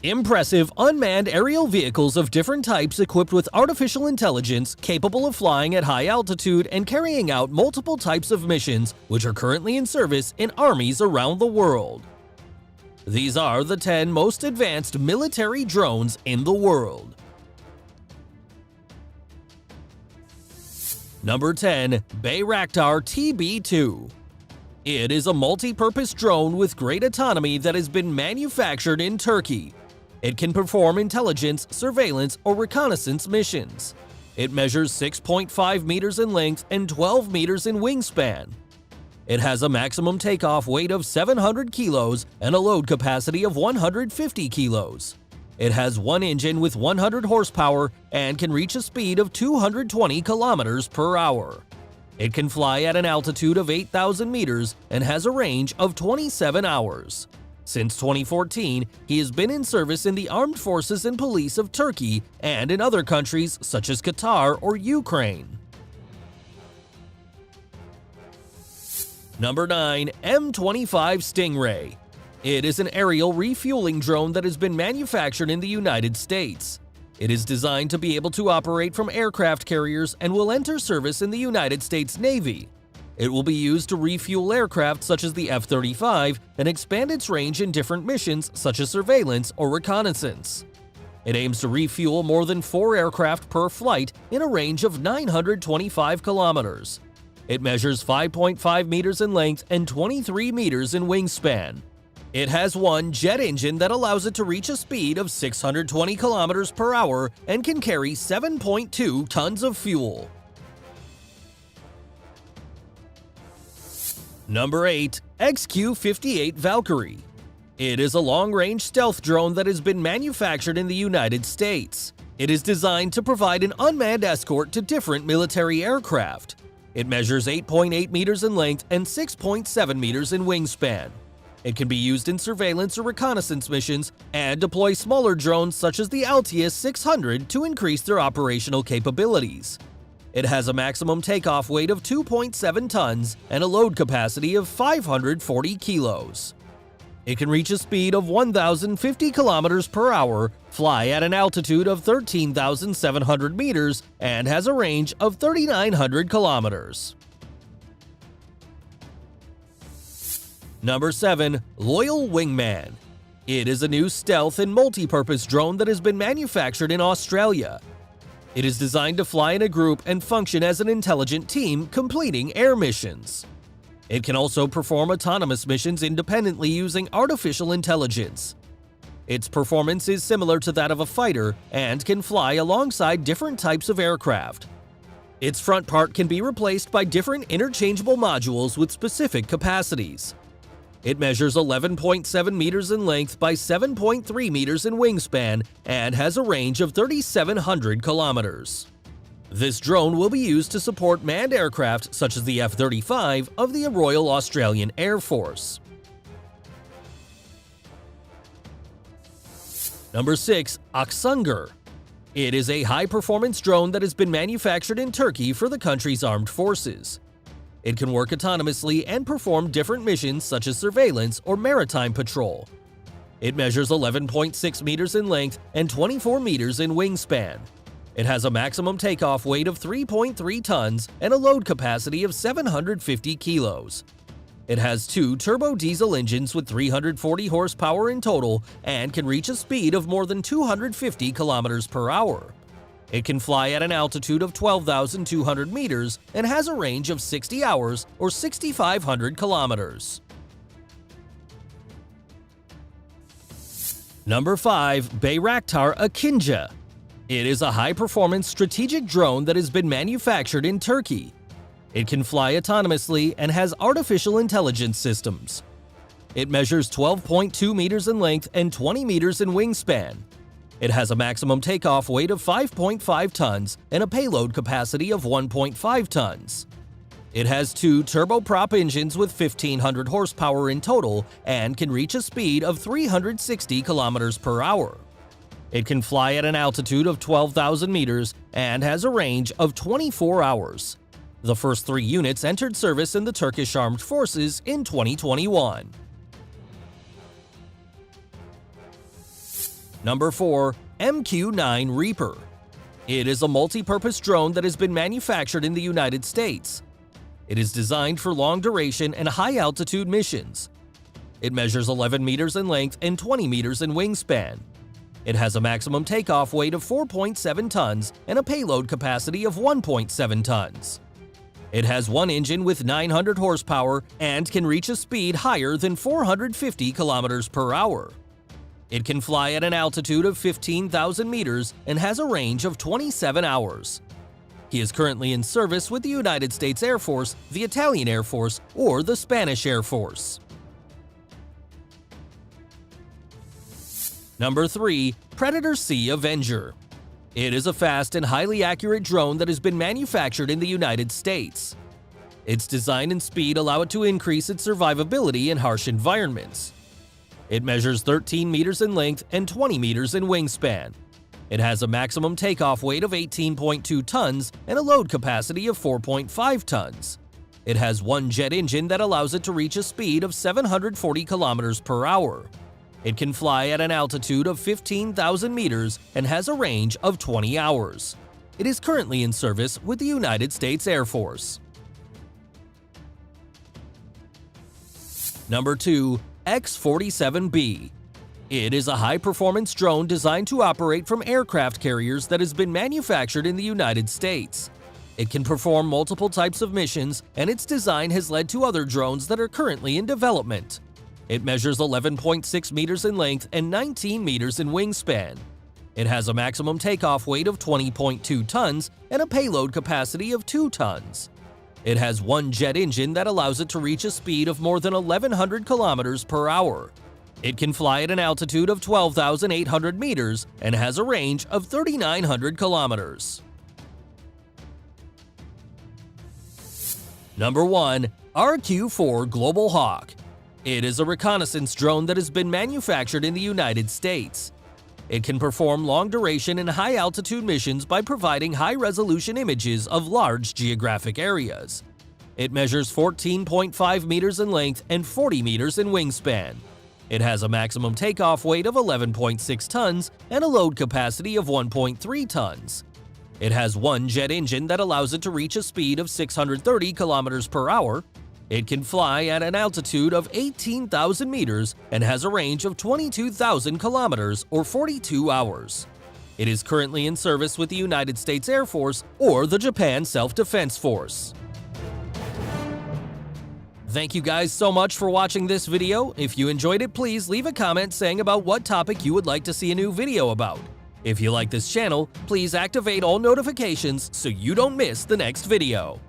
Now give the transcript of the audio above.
Impressive unmanned aerial vehicles of different types equipped with artificial intelligence, capable of flying at high altitude and carrying out multiple types of missions, which are currently in service in armies around the world. These are the 10 most advanced military drones in the world. Number 10. Bayraktar TB2. It is a multi-purpose drone with great autonomy that has been manufactured in Turkey. It can perform intelligence, surveillance, or reconnaissance missions. It measures 6.5 meters in length and 12 meters in wingspan. It has a maximum takeoff weight of 700 kilos and a load capacity of 150 kilos. It has one engine with 100 horsepower and can reach a speed of 220 kilometers per hour. It can fly at an altitude of 8,000 meters and has a range of 27 hours. Since 2014, he has been in service in the armed forces and police of Turkey and in other countries such as Qatar or Ukraine. Number 9. M25 Stingray. It is an aerial refueling drone that has been manufactured in the United States. It is designed to be able to operate from aircraft carriers and will enter service in the United States Navy. It will be used to refuel aircraft such as the F-35 and expand its range in different missions such as surveillance or reconnaissance. It aims to refuel more than 4 aircraft per flight in a range of 925 kilometers. It measures 5.5 meters in length and 23 meters in wingspan. It has one jet engine that allows it to reach a speed of 620 kilometers per hour and can carry 7.2 tons of fuel. Number 8. XQ-58 Valkyrie. It is a long-range stealth drone that has been manufactured in the United States. It is designed to provide an unmanned escort to different military aircraft. It measures 8.8 meters in length and 6.7 meters in wingspan. It can be used in surveillance or reconnaissance missions and deploy smaller drones such as the Altius 600 to increase their operational capabilities. It has a maximum takeoff weight of 2.7 tons and a load capacity of 540 kilos. It can reach a speed of 1,050 kilometers per hour, fly at an altitude of 13,700 meters, and has a range of 3,900 kilometers. Number 7. Loyal Wingman. It is a new stealth and multi-purpose drone that has been manufactured in Australia. It is designed to fly in a group and function as an intelligent team, completing air missions. It can also perform autonomous missions independently using artificial intelligence. Its performance is similar to that of a fighter and can fly alongside different types of aircraft. Its front part can be replaced by different interchangeable modules with specific capacities. It measures 11.7 meters in length by 7.3 meters in wingspan and has a range of 3,700 kilometers. This drone will be used to support manned aircraft such as the F-35 of the Royal Australian Air Force. Number 6. Aksungur. It is a high-performance drone that has been manufactured in Turkey for the country's armed forces. It can work autonomously and perform different missions such as surveillance or maritime patrol. It measures 11.6 meters in length and 24 meters in wingspan. It has a maximum takeoff weight of 3.3 tons and a load capacity of 750 kilos. It has 2 turbo diesel engines with 340 horsepower in total and can reach a speed of more than 250 kilometers per hour. It can fly at an altitude of 12,200 meters and has a range of 60 hours or 6,500 kilometers. Number 5. Bayraktar Akinci. It is a high-performance strategic drone that has been manufactured in Turkey. It can fly autonomously and has artificial intelligence systems. It measures 12.2 meters in length and 20 meters in wingspan. It has a maximum takeoff weight of 5.5 tons and a payload capacity of 1.5 tons. It has 2 turboprop engines with 1,500 horsepower in total and can reach a speed of 360 kilometers per hour. It can fly at an altitude of 12,000 meters and has a range of 24 hours. The first 3 units entered service in the Turkish Armed Forces in 2021. Number 4. MQ-9 Reaper. It is a multi-purpose drone that has been manufactured in the United States. It is designed for long-duration and high-altitude missions. It measures 11 meters in length and 20 meters in wingspan. It has a maximum takeoff weight of 4.7 tons and a payload capacity of 1.7 tons. It has one engine with 900 horsepower and can reach a speed higher than 450 kilometers per hour. It can fly at an altitude of 15,000 meters and has a range of 27 hours. He is currently in service with the United States Air Force, the Italian Air Force, or the Spanish Air Force. Number 3. Predator Sea Avenger. It is a fast and highly accurate drone that has been manufactured in the United States. Its design and speed allow it to increase its survivability in harsh environments. It measures 13 meters in length and 20 meters in wingspan. It has a maximum takeoff weight of 18.2 tons and a load capacity of 4.5 tons. It has one jet engine that allows it to reach a speed of 740 kilometers per hour. It can fly at an altitude of 15,000 meters and has a range of 20 hours. It is currently in service with the United States Air Force. Number 2. X-47B. It is a high-performance drone designed to operate from aircraft carriers that has been manufactured in the United States. It can perform multiple types of missions, and its design has led to other drones that are currently in development. It measures 11.6 meters in length and 19 meters in wingspan. It has a maximum takeoff weight of 20.2 tons and a payload capacity of 2 tons. It has one jet engine that allows it to reach a speed of more than 1,100 kilometers per hour. It can fly at an altitude of 12,800 meters and has a range of 3,900 kilometers. Number 1. RQ-4 Global Hawk. It is a reconnaissance drone that has been manufactured in the United States. It can perform long-duration and high-altitude missions by providing high-resolution images of large geographic areas. It measures 14.5 meters in length and 40 meters in wingspan. It has a maximum takeoff weight of 11.6 tons and a load capacity of 1.3 tons. It has one jet engine that allows it to reach a speed of 630 kilometers per hour. It can fly at an altitude of 18,000 meters and has a range of 22,000 kilometers or 42 hours. It is currently in service with the United States Air Force or the Japan Self-Defense Force. Thank you guys so much for watching this video. If you enjoyed it, please leave a comment saying about what topic you would like to see a new video about. If you like this channel, please activate all notifications so you don't miss the next video.